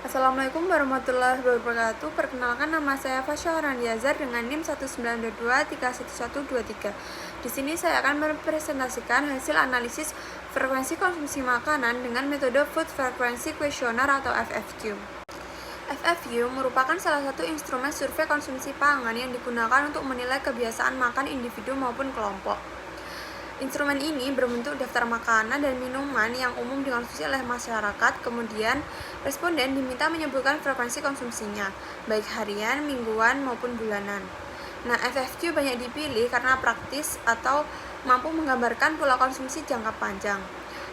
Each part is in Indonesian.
Assalamualaikum warahmatullahi wabarakatuh. Perkenalkan, nama saya Fasya Randiazar dengan NIM 192311123. Di sini saya akan mempresentasikan hasil analisis frekuensi konsumsi makanan dengan metode Food Frequency Questionnaire atau FFQ. FFQ merupakan salah satu instrumen survei konsumsi pangan yang digunakan untuk menilai kebiasaan makan individu maupun kelompok. Instrumen ini berbentuk daftar makanan dan minuman yang umum dikonsumsi oleh masyarakat. Kemudian, responden diminta menyebutkan frekuensi konsumsinya, baik harian, mingguan, maupun bulanan. Nah, FFQ banyak dipilih karena praktis atau mampu menggambarkan pola konsumsi jangka panjang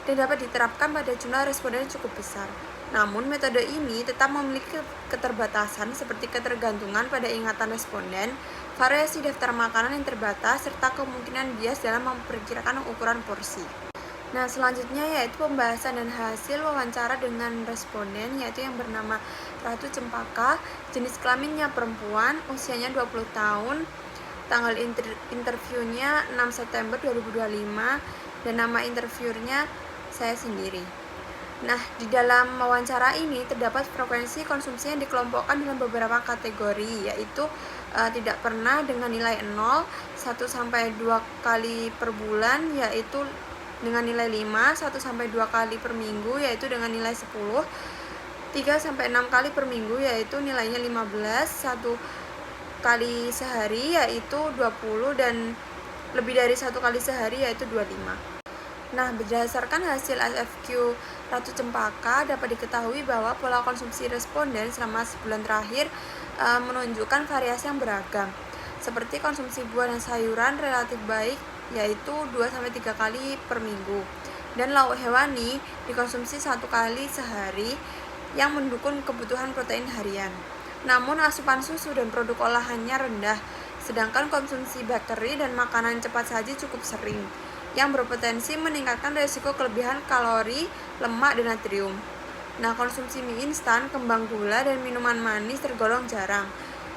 dan dapat diterapkan pada jumlah responden cukup besar. Namun, metode ini tetap memiliki keterbatasan seperti ketergantungan pada ingatan responden, variasi daftar makanan yang terbatas, serta kemungkinan bias dalam memperkirakan ukuran porsi. Nah, selanjutnya yaitu pembahasan dan hasil wawancara dengan responden, yaitu yang bernama Ratu Cempaka, jenis kelaminnya perempuan, usianya 20 tahun, tanggal interviewnya 6 September 2025, dan nama interviewernya saya sendiri. Nah, di dalam wawancara ini terdapat frekuensi konsumsi yang dikelompokkan dalam beberapa kategori, yaitu tidak pernah dengan nilai 0, 1-2 kali per bulan yaitu dengan nilai 5, 1-2 kali per minggu yaitu dengan nilai 10, 3-6 kali per minggu yaitu nilainya 15, 1 kali sehari yaitu 20, dan lebih dari 1 kali sehari yaitu 25. Nah, berdasarkan hasil FFQ Ratu Cempaka, dapat diketahui bahwa pola konsumsi responden selama sebulan terakhir menunjukkan variasi yang beragam. Seperti konsumsi buah dan sayuran relatif baik, yaitu 2-3 kali per minggu. Dan lauk hewani dikonsumsi 1 kali sehari yang mendukung kebutuhan protein harian. Namun asupan susu dan produk olahannya rendah, sedangkan konsumsi bakery dan makanan cepat saji cukup sering, yang berpotensi meningkatkan risiko kelebihan kalori, lemak, dan natrium. Nah, konsumsi mie instan, kembang gula, dan minuman manis tergolong jarang,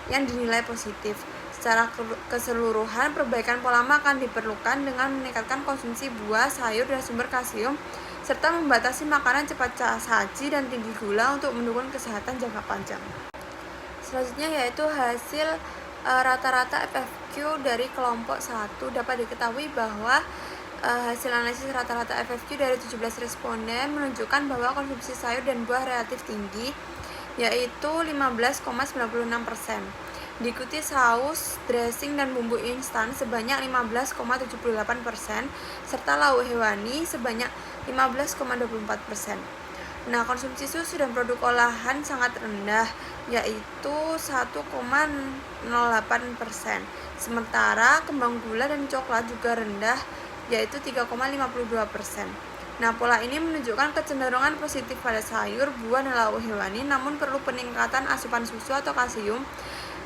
yang dinilai positif. Secara keseluruhan, perbaikan pola makan diperlukan dengan meningkatkan konsumsi buah, sayur, dan sumber kalsium, serta membatasi makanan cepat saji dan tinggi gula untuk mendukung kesehatan jangka panjang. Selanjutnya yaitu hasil rata-rata FFQ dari kelompok 1. Dapat diketahui bahwa hasil analisis rata-rata FFQ dari 17 responden menunjukkan bahwa konsumsi sayur dan buah relatif tinggi, yaitu 15,96%. Diikuti saus, dressing, dan bumbu instan sebanyak 15,78%, serta lauk hewani sebanyak 15,24%. Nah, konsumsi susu dan produk olahan sangat rendah, yaitu 1,08%. Sementara kembang gula dan coklat juga rendah, yaitu 3,52%. Nah, pola ini menunjukkan kecenderungan positif pada sayur, buah, dan lauk hewani, namun perlu peningkatan asupan susu atau kalsium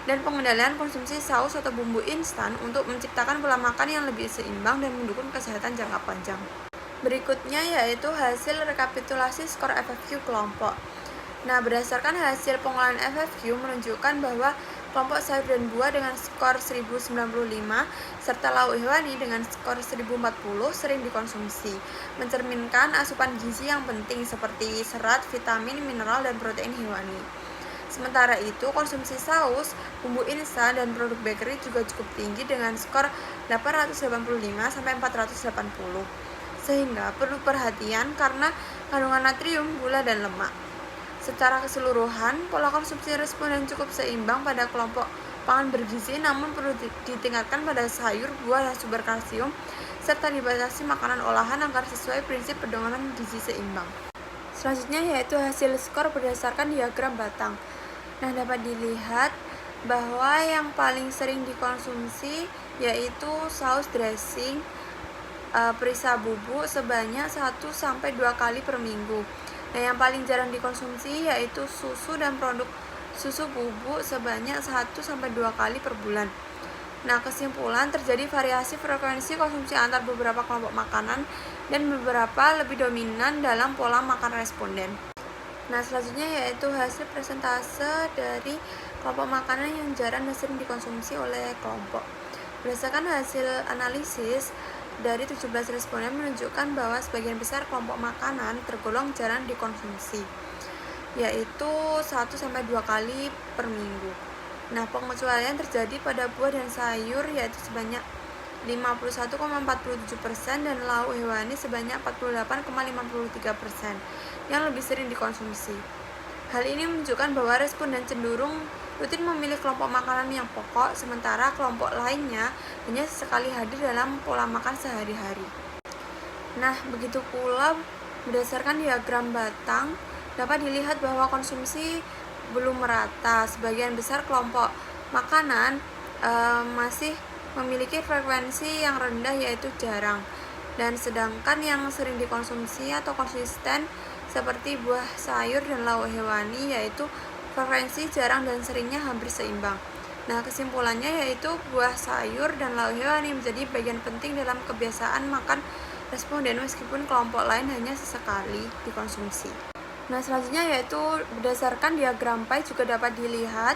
dan pengendalian konsumsi saus atau bumbu instan untuk menciptakan pola makan yang lebih seimbang dan mendukung kesehatan jangka panjang. Berikutnya yaitu hasil rekapitulasi skor FFQ kelompok. Nah, berdasarkan hasil pengolahan FFQ menunjukkan bahwa kelompok sayur dan buah dengan skor 1095 serta lauk hewani dengan skor 1040 sering dikonsumsi, mencerminkan asupan gizi yang penting seperti serat, vitamin, mineral, dan protein hewani. Sementara itu, konsumsi saus, bumbu instan, dan produk bakery juga cukup tinggi dengan skor 885-480, sehingga perlu perhatian karena kandungan natrium, gula, dan lemak. Secara keseluruhan, pola konsumsi responden cukup seimbang pada kelompok pangan bergizi, namun perlu ditingkatkan pada sayur, buah, dan sumber kalsium, serta dibatasi makanan olahan agar sesuai prinsip pedoman gizi seimbang. Selanjutnya yaitu hasil skor berdasarkan diagram batang. Nah, dapat dilihat bahwa yang paling sering dikonsumsi yaitu saus, dressing, perisa bubuk sebanyak 1-2 kali per minggu. Nah, yang paling jarang dikonsumsi yaitu susu dan produk susu bubuk sebanyak 1-2 kali per bulan. Nah, kesimpulan, terjadi variasi frekuensi konsumsi antar beberapa kelompok makanan dan beberapa lebih dominan dalam pola makan responden. Nah, selanjutnya yaitu hasil persentase dari kelompok makanan yang jarang dan sering dikonsumsi oleh kelompok. Berdasarkan hasil analisis dari 17 responden menunjukkan bahwa sebagian besar kelompok makanan tergolong jarang dikonsumsi. yaitu 1-2 kali per minggu. Nah, pengecualian terjadi pada buah dan sayur yaitu sebanyak 51,47% dan lauk hewani sebanyak 48,53% yang lebih sering dikonsumsi. Hal ini menunjukkan bahwa responden cenderung rutin memilih kelompok makanan yang pokok, sementara kelompok lainnya hanya sesekali hadir dalam pola makan sehari-hari. Nah, begitu pula berdasarkan diagram batang, dapat dilihat bahwa konsumsi belum merata. Sebagian besar kelompok makanan masih memiliki frekuensi yang rendah yaitu jarang, dan sedangkan yang sering dikonsumsi atau konsisten seperti buah, sayur, dan lauk hewani yaitu frekuensi jarang dan seringnya hampir seimbang. Nah, kesimpulannya yaitu buah, sayur, dan lauk hewani menjadi bagian penting dalam kebiasaan makan responden meskipun kelompok lain hanya sesekali dikonsumsi. Nah, selanjutnya yaitu berdasarkan diagram pie juga dapat dilihat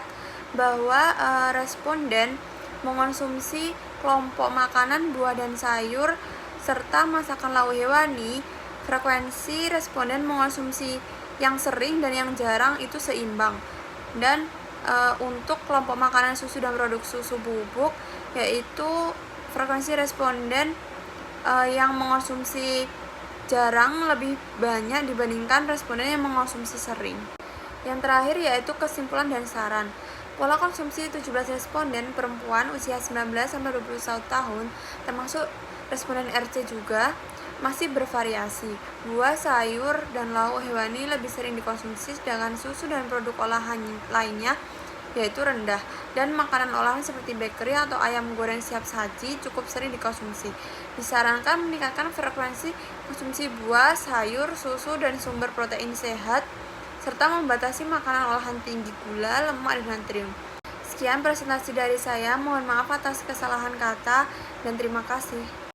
bahwa responden mengonsumsi kelompok makanan buah dan sayur serta masakan lauk hewani, frekuensi responden mengonsumsi yang sering dan yang jarang itu seimbang. Dan untuk kelompok makanan susu dan produk susu bubuk, yaitu frekuensi responden yang mengonsumsi jarang lebih banyak dibandingkan responden yang mengonsumsi sering. Yang terakhir yaitu kesimpulan dan saran. Pola konsumsi 17 responden perempuan usia 19-21 tahun, termasuk responden RC juga, masih bervariasi. Buah, sayur, dan lauk hewani lebih sering dikonsumsi, sedangkan susu dan produk olahan lainnya yaitu rendah, dan makanan olahan seperti bakery atau ayam goreng siap saji cukup sering dikonsumsi. Disarankan meningkatkan frekuensi konsumsi buah, sayur, susu, dan sumber protein sehat, serta membatasi makanan olahan tinggi gula, lemak, dan natrium. Sekian presentasi dari saya, mohon maaf atas kesalahan kata, dan terima kasih.